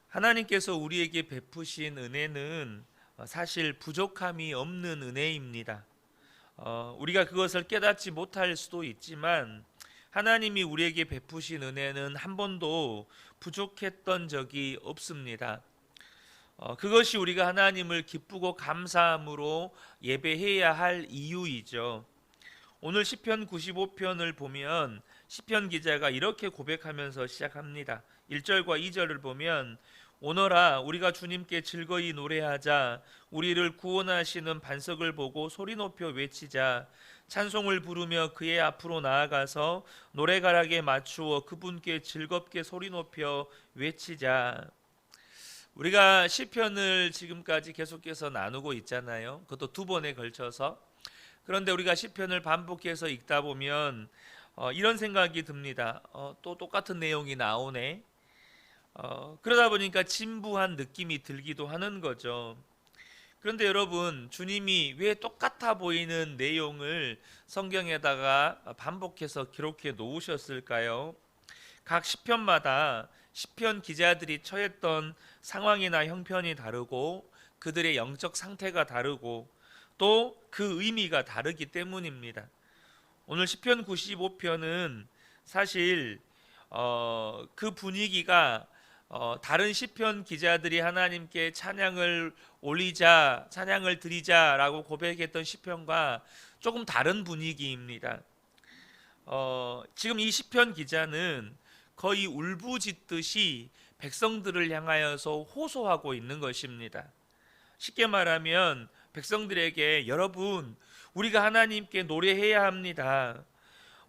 하나님께서 우리에게 베푸신 은혜는 사실 부족함이 없는 은혜입니다. 우리가 그것을 깨닫지 못할 수도 있지만 하나님이 우리에게 베푸신 은혜는 한 번도 부족했던 적이 없습니다. 그것이 우리가 하나님을 기쁘고 감사함으로 예배해야 할 이유이죠. 오늘 시편 95편을 보면 시편 기자가 이렇게 고백하면서 시작합니다. 1절과 2절을 보면 오너라 우리가 주님께 즐거이 노래하자, 우리를 구원하시는 반석을 보고 소리 높여 외치자, 찬송을 부르며 그의 앞으로 나아가서 노래가락에 맞추어 그분께 즐겁게 소리 높여 외치자. 우리가 시편을 지금까지 계속해서 나누고 있잖아요. 그것도 두 번에 걸쳐서. 그런데 우리가 시편을 반복해서 읽다 보면 이런 생각이 듭니다. 또 똑같은 내용이 나오네. 그러다 보니까 진부한 느낌이 들기도 하는 거죠. 그런데 여러분, 주님이 왜 똑같아 보이는 내용을 성경에다가 반복해서 기록해 놓으셨을까요? 각 시편마다 시편 기자들이 처했던 상황이나 형편이 다르고 그들의 영적 상태가 다르고 또 그 의미가 다르기 때문입니다. 오늘 시편 95편은 사실 그 분위기가 다른 시편 기자들이 하나님께 찬양을 올리자, 찬양을 드리자라고 고백했던 시편과 조금 다른 분위기입니다. 지금 이 시편 기자는 거의 울부짖듯이 백성들을 향하여서 호소하고 있는 것입니다. 쉽게 말하면 백성들에게 여러분, 우리가 하나님께 노래해야 합니다.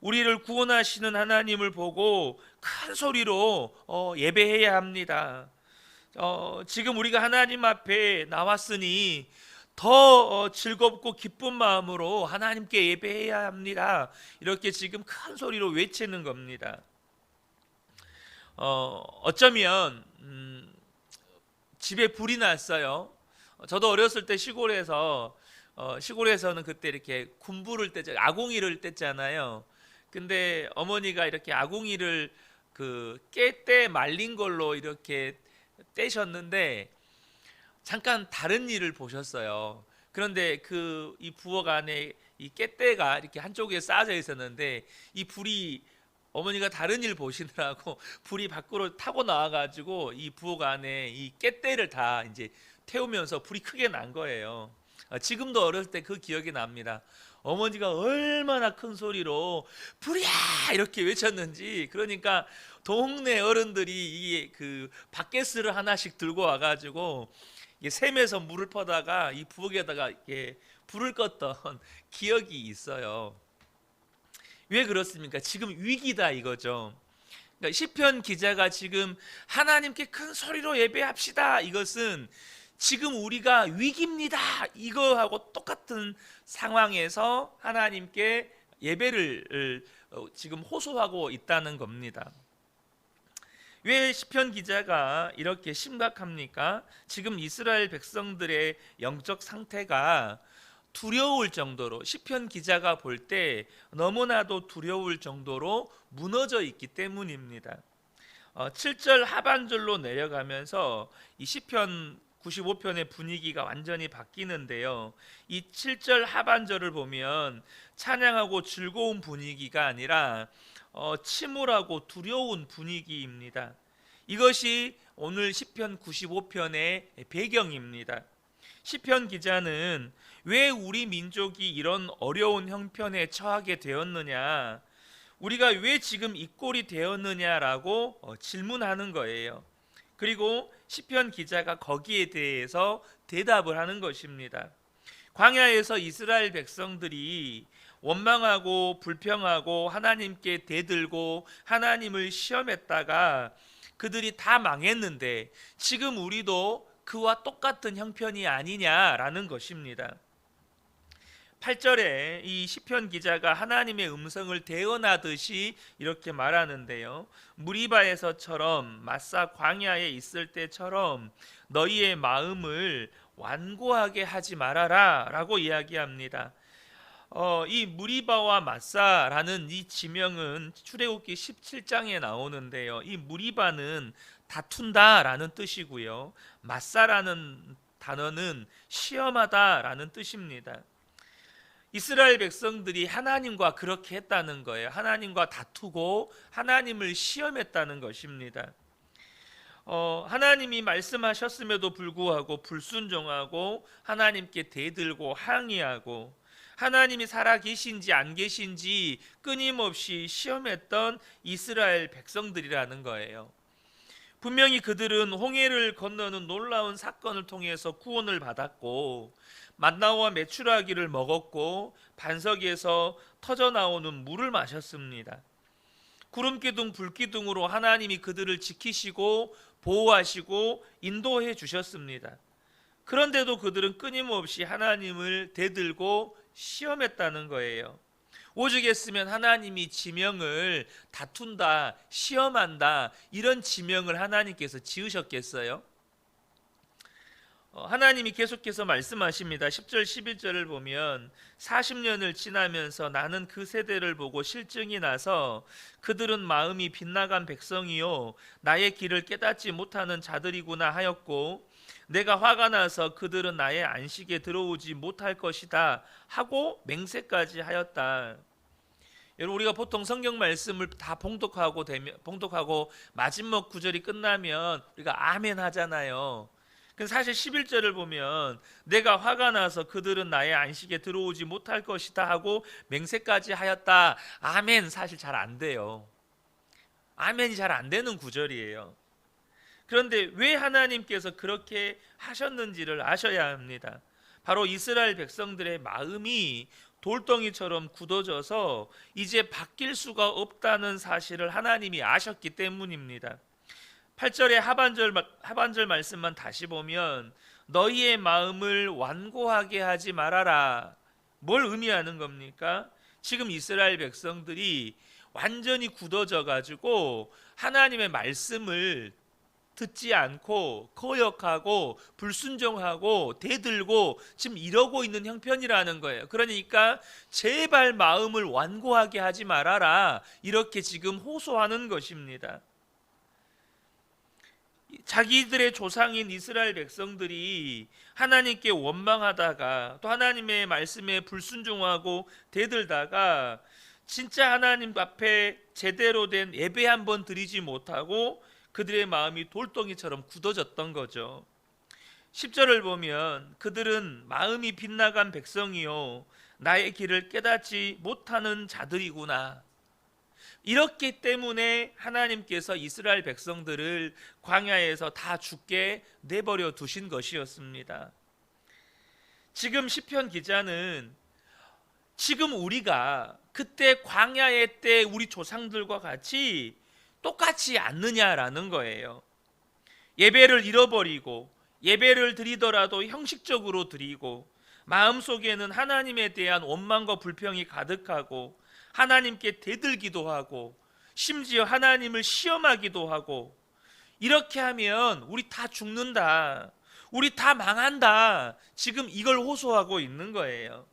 우리를 구원하시는 하나님을 보고 큰 소리로 예배해야 합니다. 지금 우리가 하나님 앞에 나왔으니 더 즐겁고 기쁜 마음으로 하나님께 예배해야 합니다. 이렇게 지금 큰 소리로 외치는 겁니다. 어쩌면 집에 불이 났어요. 저도 어렸을 때 시골에서는 그때 이렇게 군부를 아궁이를 뗐잖아요. 근데 어머니가 이렇게 아궁이를 그 깨때 말린 걸로 이렇게 떼셨는데 잠깐 다른 일을 보셨어요. 그런데 그 이 부엌 안에 이 깨때가 이렇게 한쪽에 쌓여져 있었는데 이 불이 어머니가 다른 일 보시느라고 불이 밖으로 타고 나와가지고 이 부엌 안에 이 깨때를 다 이제 태우면서 불이 크게 난 거예요. 지금도 어렸을 때 그 기억이 납니다. 어머니가 얼마나 큰 소리로 불이야 이렇게 외쳤는지. 그러니까 동네 어른들이 이 그 바켓을 하나씩 들고 와가지고 샘에서 물을 퍼다가 이 부엌에다가 이렇게 불을 껐던 기억이 있어요. 왜 그렇습니까? 지금 위기다 이거죠. 그러니까 시편 기자가 지금 하나님께 큰 소리로 예배합시다, 이것은 지금 우리가 위기입니다, 이거하고 똑같은 상황에서 하나님께 예배를 지금 호소하고 있다는 겁니다. 왜 시편 기자가 이렇게 심각합니까? 지금 이스라엘 백성들의 영적 상태가 두려울 정도로, 시편 기자가 볼 때 너무나도 두려울 정도로 무너져 있기 때문입니다. 7절 하반절로 내려가면서 이 시편 95편의 분위기가 완전히 바뀌는데요. 이 7절 하반절을 보면 찬양하고 즐거운 분위기가 아니라 침울하고 두려운 분위기입니다. 이것이 오늘 시편 95편의 배경입니다. 시편 기자는 왜 우리 민족이 이런 어려운 형편에 처하게 되었느냐, 우리가 왜 지금 이 꼴이 되었느냐라고 질문하는 거예요. 그리고 시편 기자가 거기에 대해서 대답을 하는 것입니다. 광야에서 이스라엘 백성들이 원망하고 불평하고 하나님께 대들고 하나님을 시험했다가 그들이 다 망했는데 지금 우리도 그와 똑같은 형편이 아니냐라는 것입니다. 8절에 이 시편 기자가 하나님의 음성을 대언하듯이 이렇게 말하는데요. 무리바에서처럼 마사 광야에 있을 때처럼 너희의 마음을 완고하게 하지 말아라 라고 이야기합니다. 이 무리바와 마사라는 이 지명은 출애굽기 17장에 나오는데요. 이 무리바는 다툰다라는 뜻이고요. 마사라는 단어는 시험하다라는 뜻입니다. 이스라엘 백성들이 하나님과 그렇게 했다는 거예요. 하나님과 다투고 하나님을 시험했다는 것입니다. 하나님이 말씀하셨음에도 불구하고 불순종하고 하나님께 대들고 항의하고 하나님이 살아계신지 안 계신지 끊임없이 시험했던 이스라엘 백성들이라는 거예요. 분명히 그들은 홍해를 건너는 놀라운 사건을 통해서 구원을 받았고 만나와 메추라기를 먹었고 반석에서 터져나오는 물을 마셨습니다. 구름기둥 불기둥으로 하나님이 그들을 지키시고 보호하시고 인도해 주셨습니다. 그런데도 그들은 끊임없이 하나님을 대들고 시험했다는 거예요. 오죽했으면 하나님이 지명을 다툰다, 시험한다 이런 지명을 하나님께서 지으셨겠어요? 하나님이 계속해서 말씀하십니다. 10절 11절을 보면 40년을 지나면서 나는 그 세대를 보고 실증이 나서 그들은 마음이 빗나간 백성이요 나의 길을 깨닫지 못하는 자들이구나 하였고 내가 화가 나서 그들은 나의 안식에 들어오지 못할 것이다 하고 맹세까지 하였다. 여러분 우리가 보통 성경 말씀을 다 봉독하고 마지막 구절이 끝나면 우리가 아멘 하잖아요. 사실 11절을 보면 내가 화가 나서 그들은 나의 안식에 들어오지 못할 것이다 하고 맹세까지 하였다. 아멘 사실 잘 안 돼요. 아멘이 잘 안 되는 구절이에요. 그런데 왜 하나님께서 그렇게 하셨는지를 아셔야 합니다. 바로 이스라엘 백성들의 마음이 돌덩이처럼 굳어져서 이제 바뀔 수가 없다는 사실을 하나님이 아셨기 때문입니다. 8절의 하반절 말씀만 다시 보면 너희의 마음을 완고하게 하지 말아라. 뭘 의미하는 겁니까? 지금 이스라엘 백성들이 완전히 굳어져 가지고 하나님의 말씀을 듣지 않고 거역하고 불순종하고 대들고 지금 이러고 있는 형편이라는 거예요. 그러니까 제발 마음을 완고하게 하지 말아라. 이렇게 지금 호소하는 것입니다. 자기들의 조상인 이스라엘 백성들이 하나님께 원망하다가 또 하나님의 말씀에 불순종하고 대들다가 진짜 하나님 앞에 제대로 된 예배 한번 드리지 못하고 그들의 마음이 돌덩이처럼 굳어졌던 거죠. 10절을 보면 그들은 마음이 빗나간 백성이요 나의 길을 깨닫지 못하는 자들이구나. 이렇기 때문에 하나님께서 이스라엘 백성들을 광야에서 다 죽게 내버려 두신 것이었습니다. 지금 시편 기자는 지금 우리가 그때 광야의 때 우리 조상들과 같이 똑같지 않느냐라는 거예요. 예배를 잃어버리고 예배를 드리더라도 형식적으로 드리고 마음속에는 하나님에 대한 원망과 불평이 가득하고 하나님께 대들기도 하고 심지어 하나님을 시험하기도 하고 이렇게 하면 우리 다 죽는다. 우리 다 망한다. 지금 이걸 호소하고 있는 거예요.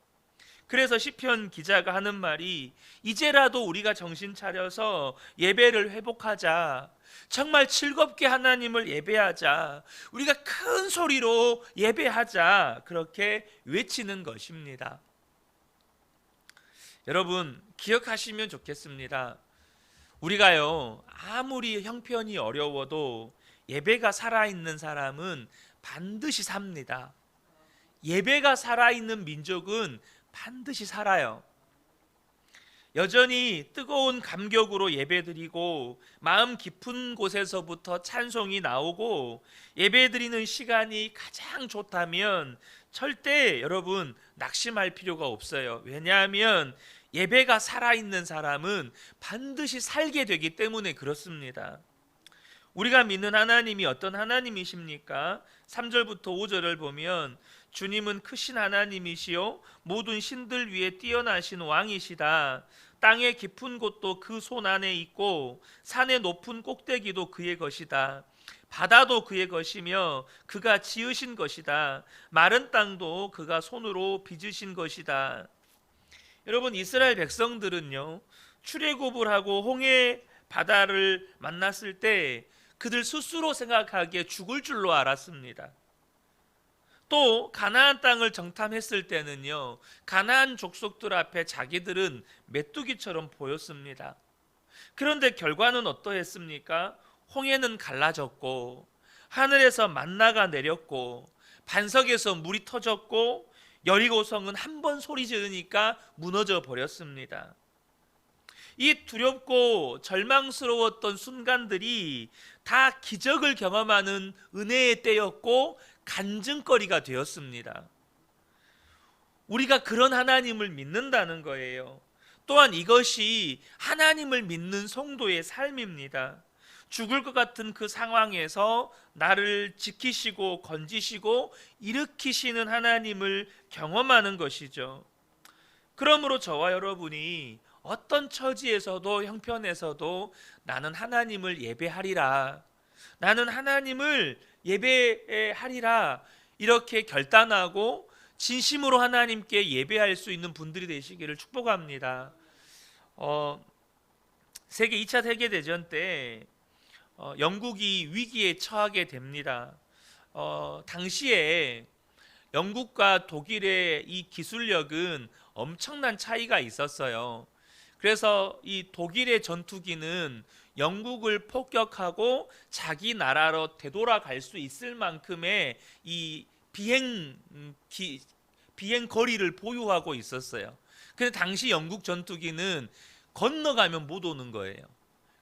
그래서 시편 기자가 하는 말이 이제라도 우리가 정신 차려서 예배를 회복하자. 정말 즐겁게 하나님을 예배하자. 우리가 큰 소리로 예배하자. 그렇게 외치는 것입니다. 여러분 기억하시면 좋겠습니다. 우리가요 아무리 형편이 어려워도 예배가 살아있는 사람은 반드시 삽니다. 예배가 살아있는 민족은 반드시 살아요. 여전히 뜨거운 감격으로 예배드리고 마음 깊은 곳에서부터 찬송이 나오고 예배드리는 시간이 가장 좋다면 절대 여러분 낙심할 필요가 없어요. 왜냐하면 예배가 살아있는 사람은 반드시 살게 되기 때문에 그렇습니다. 우리가 믿는 하나님이 어떤 하나님이십니까? 3절부터 5절을 보면 주님은 크신 하나님이시요 모든 신들 위에 뛰어나신 왕이시다. 땅의 깊은 곳도 그 손 안에 있고 산의 높은 꼭대기도 그의 것이다. 바다도 그의 것이며 그가 지으신 것이다. 마른 땅도 그가 손으로 빚으신 것이다. 여러분 이스라엘 백성들은요 출애굽을 하고 홍해 바다를 만났을 때 그들 스스로 생각하기에 죽을 줄로 알았습니다. 또 가나안 땅을 정탐했을 때는요, 가나안 족속들 앞에 자기들은 메뚜기처럼 보였습니다. 그런데 결과는 어떠했습니까? 홍해는 갈라졌고 하늘에서 만나가 내렸고 반석에서 물이 터졌고 여리고성은 한 번 소리 지르니까 무너져 버렸습니다. 이 두렵고 절망스러웠던 순간들이 다 기적을 경험하는 은혜의 때였고 간증거리가 되었습니다. 우리가 그런 하나님을 믿는다는 거예요. 또한 이것이 하나님을 믿는 성도의 삶입니다. 죽을 것 같은 그 상황에서 나를 지키시고 건지시고 일으키시는 하나님을 경험하는 것이죠. 그러므로 저와 여러분이 어떤 처지에서도 형편에서도 나는 하나님을 예배하리라, 나는 하나님을 예배하리라 이렇게 결단하고 진심으로 하나님께 예배할 수 있는 분들이 되시기를 축복합니다. 세계 2차 세계대전 때 영국이 위기에 처하게 됩니다. 당시에 영국과 독일의 이 기술력은 엄청난 차이가 있었어요. 그래서 이 독일의 전투기는 영국을 폭격하고 자기 나라로 되돌아갈 수 있을 만큼의 이 비행 거리를 보유하고 있었어요. 근데 당시 영국 전투기는 건너가면 못 오는 거예요.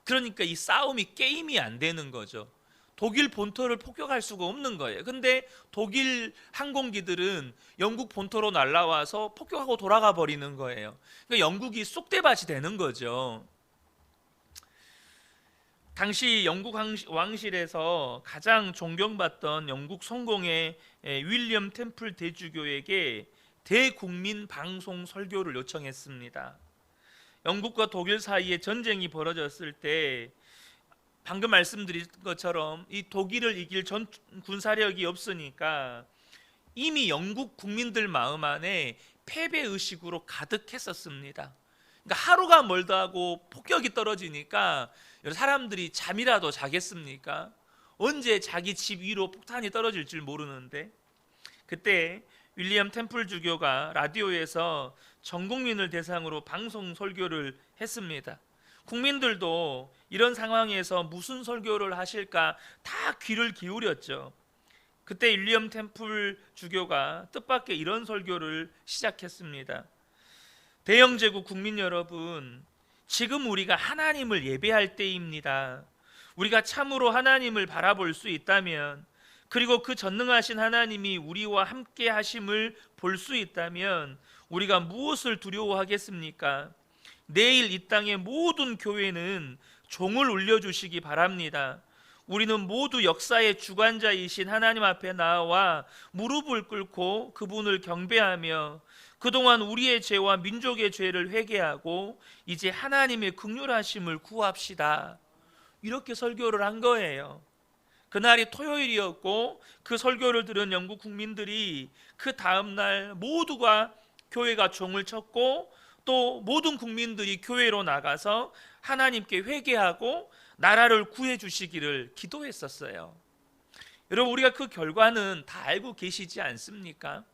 그러니까 이 싸움이 게임이 안 되는 거죠. 독일 본토를 폭격할 수가 없는 거예요. 근데 독일 항공기들은 영국 본토로 날아와서 폭격하고 돌아가 버리는 거예요. 그러니까 영국이 쏙대밭이 되는 거죠. 당시 영국 왕실에서 가장 존경받던 영국 성공의 윌리엄 템플 대주교에게 대국민 방송 설교를 요청했습니다. 영국과 독일 사이에 전쟁이 벌어졌을 때 방금 말씀드린 것처럼 이 독일을 이길 군사력이 없으니까 이미 영국 국민들 마음 안에 패배 의식으로 가득했었습니다. 그러니까 하루가 멀다 하고 폭격이 떨어지니까 사람들이 잠이라도 자겠습니까? 언제 자기 집 위로 폭탄이 떨어질 줄 모르는데, 그때 윌리엄 템플 주교가 라디오에서 전 국민을 대상으로 방송 설교를 했습니다. 국민들도 이런 상황에서 무슨 설교를 하실까 다 귀를 기울였죠. 그때 윌리엄 템플 주교가 뜻밖의 이런 설교를 시작했습니다. 대영제국 국민 여러분, 지금 우리가 하나님을 예배할 때입니다. 우리가 참으로 하나님을 바라볼 수 있다면, 그리고 그 전능하신 하나님이 우리와 함께 하심을 볼 수 있다면 우리가 무엇을 두려워하겠습니까? 내일 이 땅의 모든 교회는 종을 울려주시기 바랍니다. 우리는 모두 역사의 주관자이신 하나님 앞에 나와 무릎을 꿇고 그분을 경배하며 그동안 우리의 죄와 민족의 죄를 회개하고 이제 하나님의 긍휼하심을 구합시다. 이렇게 설교를 한 거예요. 그날이 토요일이었고 그 설교를 들은 영국 국민들이 그 다음날 모두가 교회가 종을 쳤고 또 모든 국민들이 교회로 나가서 하나님께 회개하고 나라를 구해 주시기를 기도했었어요. 여러분, 우리가 그 결과는 다 알고 계시지 않습니까?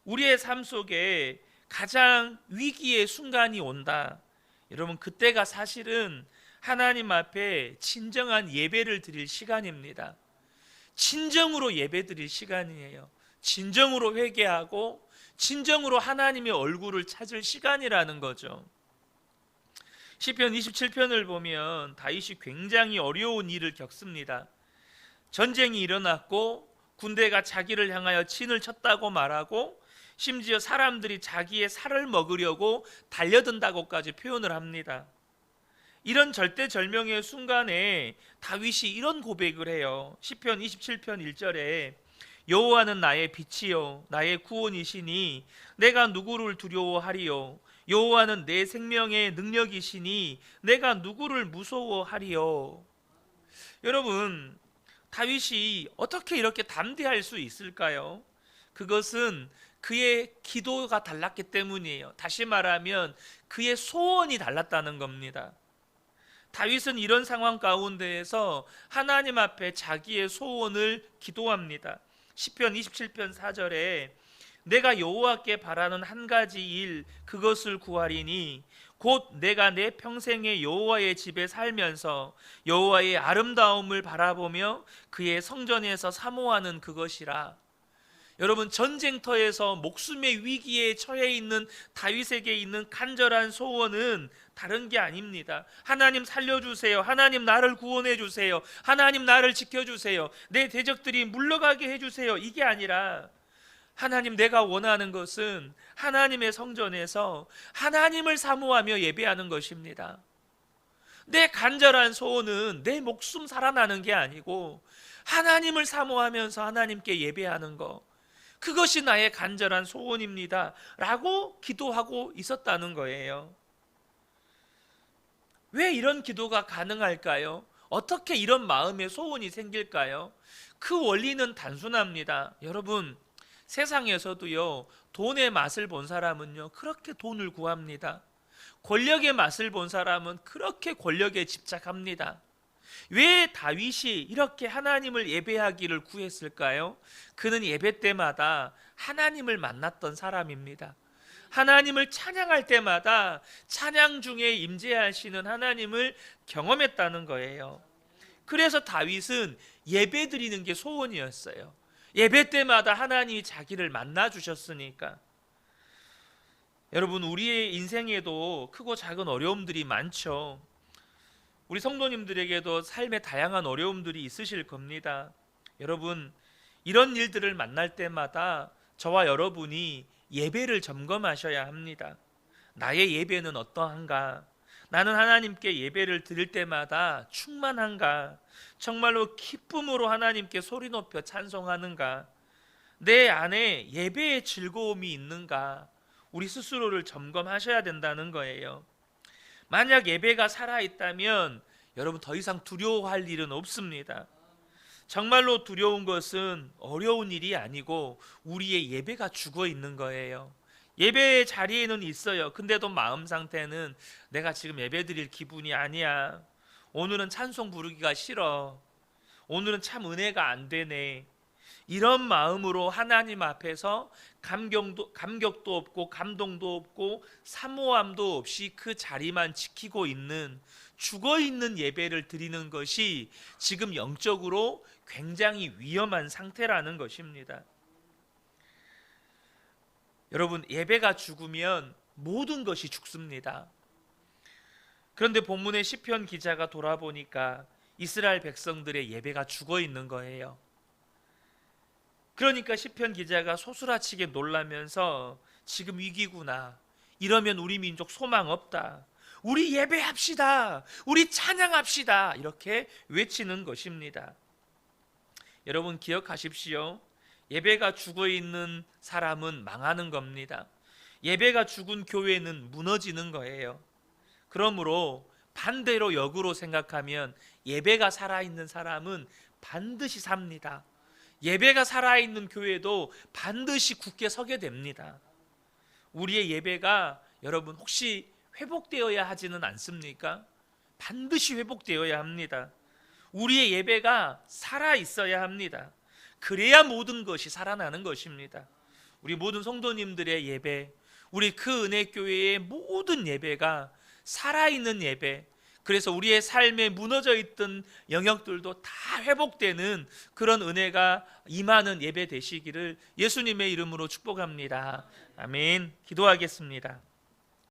우리의 삶 속에 가장 위기의 순간이 온다. 여러분, 그때가 사실은 하나님 앞에 진정한 예배를 드릴 시간입니다. 진정으로 예배 드릴 시간이에요. 진정으로 회개하고 진정으로 하나님의 얼굴을 찾을 시간이라는 거죠. 시편 27편을 보면 다윗이 굉장히 어려운 일을 겪습니다. 전쟁이 일어났고 군대가 자기를 향하여 친을 쳤다고 말하고 심지어 사람들이 자기의 살을 먹으려고 달려든다고까지 표현을 합니다. 이런 절대절명의 순간에 다윗이 이런 고백을 해요. 시편 27편 1절에 여호와는 나의 빛이요 나의 구원이시니 내가 누구를 두려워하리요. 여호와는 내 생명의 능력이시니 내가 누구를 무서워하리요. 여러분, 다윗이 어떻게 이렇게 담대할 수 있을까요? 그것은 그의 기도가 달랐기 때문이에요. 다시 말하면 그의 소원이 달랐다는 겁니다. 다윗은 이런 상황 가운데에서 하나님 앞에 자기의 소원을 기도합니다. 시편 27편 4절에 내가 여호와께 바라는 한 가지 일 그것을 구하리니 곧 내가 내 평생에 여호와의 집에 살면서 여호와의 아름다움을 바라보며 그의 성전에서 사모하는 그것이라. 여러분, 전쟁터에서 목숨의 위기에 처해 있는 다윗에게 있는 간절한 소원은 다른 게 아닙니다. 하나님 살려주세요. 하나님 나를 구원해 주세요. 하나님 나를 지켜주세요. 내 대적들이 물러가게 해주세요. 이게 아니라 하나님, 내가 원하는 것은 하나님의 성전에서 하나님을 사모하며 예배하는 것입니다. 내 간절한 소원은 내 목숨 살아나는 게 아니고 하나님을 사모하면서 하나님께 예배하는 것, 그것이 나의 간절한 소원입니다 라고 기도하고 있었다는 거예요. 왜 이런 기도가 가능할까요? 어떻게 이런 마음의 소원이 생길까요? 그 원리는 단순합니다. 여러분, 세상에서도요, 돈의 맛을 본 사람은요 그렇게 돈을 구합니다. 권력의 맛을 본 사람은 그렇게 권력에 집착합니다. 왜 다윗이 이렇게 하나님을 예배하기를 구했을까요? 그는 예배 때마다 하나님을 만났던 사람입니다. 하나님을 찬양할 때마다 찬양 중에 임재하시는 하나님을 경험했다는 거예요. 그래서 다윗은 예배 드리는 게 소원이었어요. 예배 때마다 하나님이 자기를 만나 주셨으니까. 여러분, 우리의 인생에도 크고 작은 어려움들이 많죠. 우리 성도님들에게도 삶의 다양한 어려움들이 있으실 겁니다. 여러분, 이런 일들을 만날 때마다 저와 여러분이 예배를 점검하셔야 합니다. 나의 예배는 어떠한가? 나는 하나님께 예배를 드릴 때마다 충만한가? 정말로 기쁨으로 하나님께 소리 높여 찬송하는가? 내 안에 예배의 즐거움이 있는가? 우리 스스로를 점검하셔야 된다는 거예요. 만약 예배가 살아있다면 여러분, 더 이상 두려워할 일은 없습니다. 정말로 두려운 것은 어려운 일이 아니고 우리의 예배가 죽어 있는 거예요. 예배의 자리에는 있어요. 근데도 마음 상태는 내가 지금 예배 드릴 기분이 아니야. 오늘은 찬송 부르기가 싫어. 오늘은 참 은혜가 안 되네. 이런 마음으로 하나님 앞에서 감격도 없고 감동도 없고 사모함도 없이 그 자리만 지키고 있는, 죽어 있는 예배를 드리는 것이 지금 영적으로 굉장히 위험한 상태라는 것입니다. 여러분, 예배가 죽으면 모든 것이 죽습니다. 그런데 본문의 시편 기자가 돌아보니까 이스라엘 백성들의 예배가 죽어 있는 거예요. 그러니까 시편 기자가 소스라치게 놀라면서 지금 위기구나. 이러면 우리 민족 소망 없다. 우리 예배합시다. 우리 찬양합시다. 이렇게 외치는 것입니다. 여러분, 기억하십시오. 예배가 죽어 있는 사람은 망하는 겁니다. 예배가 죽은 교회는 무너지는 거예요. 그러므로 반대로 역으로 생각하면 예배가 살아있는 사람은 반드시 삽니다. 예배가 살아있는 교회도 반드시 굳게 서게 됩니다. 우리의 예배가 여러분 혹시 회복되어야 하지는 않습니까? 반드시 회복되어야 합니다. 우리의 예배가 살아있어야 합니다. 그래야 모든 것이 살아나는 것입니다. 우리 모든 성도님들의 예배, 우리 그 은혜교회의 모든 예배가 살아있는 예배, 그래서 우리의 삶에 무너져 있던 영역들도 다 회복되는 그런 은혜가 임하는 예배 되시기를 예수님의 이름으로 축복합니다. 아멘. 기도하겠습니다.